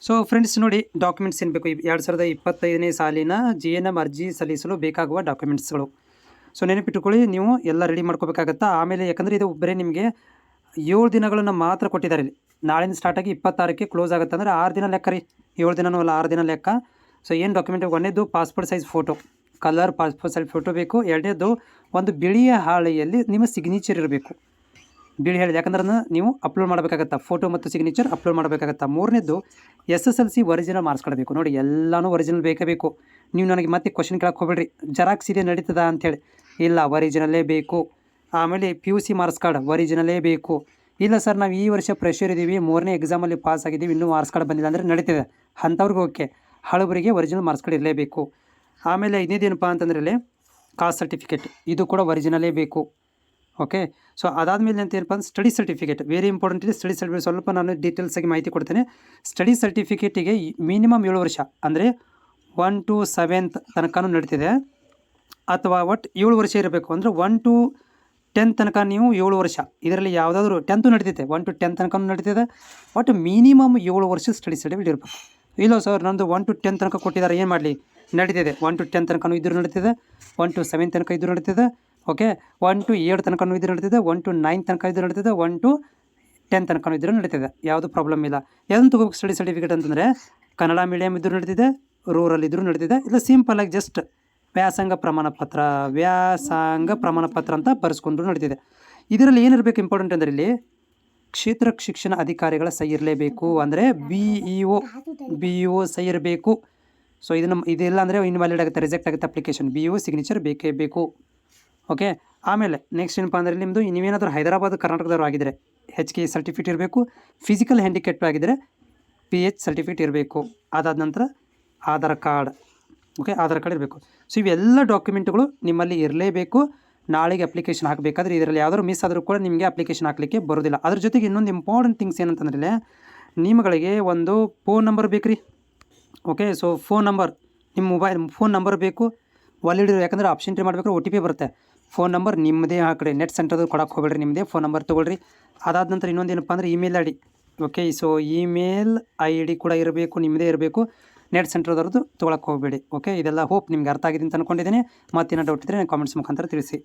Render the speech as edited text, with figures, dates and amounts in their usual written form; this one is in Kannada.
ಸೊ ಫ್ರೆಂಡ್ಸ್ ನೋಡಿ, ಡಾಕ್ಯುಮೆಂಟ್ಸ್ ಏನು ಬೇಕು 2025ನೇ ಸಾಲಿನ GNM ಅರ್ಜಿ ಸಲ್ಲಿಸಲು ಬೇಕಾಗುವ ಡಾಕ್ಯುಮೆಂಟ್ಸ್ಗಳು. ಸೊ ನೆನಪಿಟ್ಟುಕೊಳ್ಳಿ, ನೀವು ಎಲ್ಲ ರೆಡಿ ಮಾಡ್ಕೋಬೇಕಾಗತ್ತಾ. ಆಮೇಲೆ ಯಾಕಂದರೆ ಇದು ಬರೀ ನಿಮಗೆ 7 ದಿನಗಳನ್ನು ಮಾತ್ರ ಕೊಟ್ಟಿದ್ದಾರೆ ಇಲ್ಲಿ. ನಾಳೆಯಿಂದ ಸ್ಟಾರ್ಟ್ ಆಗಿ 26ಕ್ಕೆ ಕ್ಲೋಸ್ ಆಗುತ್ತೆ, ಅಂದರೆ 6 ದಿನ ಲೆಕ್ಕ ರೀ. 7 ದಿನನೂ ಅಲ್ಲ, 6 ದಿನ ಲೆಕ್ಕ. ಸೊ ಏನು ಡಾಕ್ಯುಮೆಂಟ್, ಒಂದೇದು passport size photo, colour passport size photo ಬೇಕು. ಎರಡನೇದು ಒಂದು ಬಿಳಿಯ ಹಾಳೆಯಲ್ಲಿ ನಿಮ್ಮ ಸಿಗ್ನೇಚರ್ ಇರಬೇಕು. ಬಿಳಿ ಹಾಳೆ, ಯಾಕಂದ್ರೆ ನೀವು ಅಪ್ಲೋಡ್ ಮಾಡಬೇಕಾಗತ್ತಾ, ಫೋಟೋ ಮತ್ತು ಸಿಗ್ನೇಚರ್ ಅಪ್ಲೋಡ್ ಮಾಡಬೇಕಾಗತ್ತಾ. ಮೂರನೇದು SSLC ಒರಿಜಿನಲ್ ಮಾರ್ಕ್ಸ್ ಕಾರ್ಡ್ ಬೇಕು. ನೋಡಿ, ಎಲ್ಲನೂ ಒರಿಜಿನಲ್ ಬೇಕೇ ಬೇಕು. ನೀವು ನನಗೆ ಮತ್ತೆ ಕ್ವಶನ್ ಕೇಳಕ್ಕೆ ಹೋಗ್ಬೇಡ್ರಿ, ಜೆರಾಕ್ಸ್ ಇದೆ ನಡೀತದ ಅಂಥೇಳಿ. ಇಲ್ಲ, ಒರಿಜಿನಲ್ಲೇ ಬೇಕು. ಆಮೇಲೆ PUC ಮಾರ್ಕ್ಸ್ ಕಾರ್ಡ್ ಒರಿಜಿನಲ್ಲೇ ಬೇಕು. ಇಲ್ಲ ಸರ್, ನಾವು ಈ ವರ್ಷ ಫ್ರೆಶರ್ ಇದ್ದೀವಿ, 3ನೇ ಎಕ್ಸಾಮಲ್ಲಿ ಪಾಸ್ ಆಗಿದ್ದೀವಿ, ಇನ್ನೂ ಮಾರ್ಕ್ಸ್ ಕಾರ್ಡ್ ಬಂದಿಲ್ಲ ಅಂದರೆ ನಡೀತಿದೆ, ಅಂಥವ್ರಿಗೆ ಓಕೆ. ಹಳಬರಿಗೆ ಒರಿಜಿನಲ್ ಮಾರ್ಕ್ಸ್ ಕಾರ್ಡ್ ಇರಲೇಬೇಕು. ಆಮೇಲೆ ಇನ್ನೇದೇನಪ್ಪ ಅಂತಂದ್ರೆ ಕಾಸ್ಟ್ ಸರ್ಟಿಫಿಕೇಟ್, ಇದು ಕೂಡ ಒರಿಜಿನಲ್ಲೇ ಬೇಕು. ಓಕೆ. ಸೊ ಅದಾದಮೇಲೆ ಅಂತ ಏನಪ್ಪ ಅಂದ್ರೆ ಸ್ಟಡಿ ಸರ್ಟಿಫಿಕೇಟ್ ವೆರಿ ಇಂಪಾರ್ಟೆಂಟ್ ಇದೆ. ಸ್ಟಡಿ ಸರ್ಟಿಫಿಕೇಟ್ ಸ್ವಲ್ಪ ನಾನು ಡೀಟೇಲ್ಸಾಗಿ ಮಾಹಿತಿ ಕೊಡ್ತೇನೆ. ಸ್ಟಡಿ ಸರ್ಟಿಫಿಕೇಟಿಗೆ ಮಿನಿಮಮ್ 7 ವರ್ಷ, ಅಂದರೆ 1 to 7th ತನಕ ನಡೀತಿದೆ, ಅಥವಾ ಒಟ್ಟು 7 ವರ್ಷ ಇರಬೇಕು. ಅಂದರೆ 1 to 10 ತನಕ ನೀವು 7 ವರ್ಷ, ಇದರಲ್ಲಿ ಯಾವುದಾದ್ರೂ 10th ನಡೀತೈತೆ, 1 to 10 ತನಕ ನಡೀತಿದೆ. ಒಟ್ಟು ಮಿನಿಮಮ್ 7 ವರ್ಷ ಸ್ಟಡಿ ಸರ್ಟಿಫಿಕೇಟ್ ಇರಬೇಕು. ಇಲ್ಲ ಸರ್, ನಂದು 1 to 10 ತನಕ ಕೊಟ್ಟಿದ್ದಾರೆ, ಏನು ಮಾಡಲಿ, ನಡೀತಿದೆ. 1 to 10 ತನಕ ಇದ್ರೂ ನಡೀತಿದೆ, 1 to 7 ತನಕ ಇದ್ರೂ ನಡೀತಿದೆ. ಓಕೆ, 1 to 7 ತನಕ ಇದ್ರೂ ನಡೀತಿದೆ, 1 to 9 ತನಕ ಇದ್ರೂ ನಡೀತಿದೆ, 1 to 10 ತನಕ ಇದ್ರೂ ನಡೀತಿದೆ. ಯಾವುದು ಪ್ರಾಬ್ಲಮ್ ಇಲ್ಲ. ಯಾವುದನ್ನು ತಗೋಬೇಕು ಸ್ಟಡಿ ಸರ್ಟಿಫಿಕೇಟ್ ಅಂತಂದರೆ, ಕನ್ನಡ ಮೀಡಿಯಮ್ ಇದ್ರೂ ನಡೀತಿದೆ, ರೂರಲ್ ಇದ್ರೂ ನಡೀತಿದೆ. ಇಲ್ಲ ಸಿಂಪಲ್ಲಾಗಿ ಜಸ್ಟ್ ವ್ಯಾಸಂಗ ಪ್ರಮಾಣ ಪತ್ರ ಅಂತ ಬರೆಸ್ಕೊಂಡು ನಡೀತಿದೆ. ಇದರಲ್ಲಿ ಏನಿರಬೇಕು ಇಂಪಾರ್ಟೆಂಟ್ ಅಂದರೆ, ಇಲ್ಲಿ ಕ್ಷೇತ್ರ ಶಿಕ್ಷಣ ಅಧಿಕಾರಿಗಳ ಸಹಿ ಇರಲೇಬೇಕು. ಅಂದರೆ BEO ಸಹಿ ಇರಬೇಕು. ಸೊ ಇದೆಲ್ಲ ಅಂದರೆ ಇನ್ವ್ಯಾಲಿಡ್ ಆಗುತ್ತೆ, ರಿಜೆಕ್ಟ್ ಆಗುತ್ತೆ ಅಪ್ಲಿಕೇಶನ್. BEO ಸಿಗ್ನೇಚರ್ ಬೇಕೇ ಬೇಕು. ಓಕೆ. ಆಮೇಲೆ ನೆಕ್ಸ್ಟ್ ಏನಪ್ಪ ಅಂದರೆ, ನಿಮ್ಮದು ನೀವೇನಾದರೂ ಹೈದರಾಬಾದ್ ಕರ್ನಾಟಕದವರು ಆಗಿದ್ದರೆ HK ಸರ್ಟಿಫಿಕೇಟ್ ಇರಬೇಕು. ಫಿಸಿಕಲ್ ಹ್ಯಾಂಡಿಕ್ಯಾಪ್ಟ್ ಆಗಿದ್ದರೆ PH ಸರ್ಟಿಫಿಕೇಟ್ ಇರಬೇಕು. ಅದಾದ ನಂತರ Aadhaar card. Okay, Aadhaar card ಇರಬೇಕು. ಸೊ ಇವೆಲ್ಲ ಡಾಕ್ಯುಮೆಂಟ್ಗಳು ನಿಮ್ಮಲ್ಲಿ ಇರಲೇಬೇಕು. ನಾಳೆಗೆ ಅಪ್ಲಿಕೇಶನ್ ಹಾಕಬೇಕಾದ್ರೆ ಇದರಲ್ಲಿ ಯಾವ್ದಾದ್ರು ಮಿಸ್ ಆದರೂ ಕೂಡ ನಿಮಗೆ ಅಪ್ಲಿಕೇಶನ್ ಹಾಕಲಿಕ್ಕೆ ಬರೋದಿಲ್ಲ. ಅದ್ರ ಜೊತೆಗೆ ಇನ್ನೊಂದು ಇಂಪಾರ್ಟೆಂಟ್ ಥಿಂಗ್ಸ್ ಏನಂತಂದರೆ, ನಿಮ್ಮಗಳಿಗೆ ಒಂದು ಫೋನ್ ನಂಬರ್ ಬೇಕು ರೀ. ಓಕೆ. ಸೊ ನಿಮ್ಮ ಫೋನ್ ನಂಬರ್ ಬೇಕು, ವಾಲಿಡ್. ಯಾಕಂದರೆ ಆಪ್ಷನ್ ಎಂಟ್ರಿ ಮಾಡಬೇಕಾದ್ರೆ OTP ಬರುತ್ತೆ. ಫೋನ್ ನಂಬರ್ ನಿಮ್ಮದೇ ಹಾಕಿ, ನೆಟ್ ಸೆಂಟರ್ದು ಕೊಡೋಕೆ ಹೋಗ್ಬೇಡ್ರಿ, ನಿಮ್ಮದೇ ಫೋನ್ ನಂಬರ್ ತೊಗೊಳ್ರಿ. ಅದಾದ ನಂತರ ಇನ್ನೊಂದು ಏನಪ್ಪ ಅಂದರೆ email ID. Okay. So email ID ಕೂಡ ಇರಬೇಕು, ನಿಮ್ಮದೇ ಇರಬೇಕು. ನೆಟ್ ಸೆಂಟರ್ದವ್ರದ್ದು ತೊಗೊಳಕ್ಕೆ ಹೋಗಬೇಡಿ. ಓಕೆ. ಇದೆಲ್ಲ ಹೋಪ್ ನಿಮ್ಗೆ ಅರ್ಥ ಆಗಿದೆ ಅಂತ ಅಂದ್ಕೊಂಡಿದ್ದೀನಿ. ಮತ್ತೇನೋ ಡೌಟ್ ಇದ್ದರೆ ಕಾಮೆಂಟ್ಸ್ ಮುಖಾಂತರ ತಿಳಿಸಿ.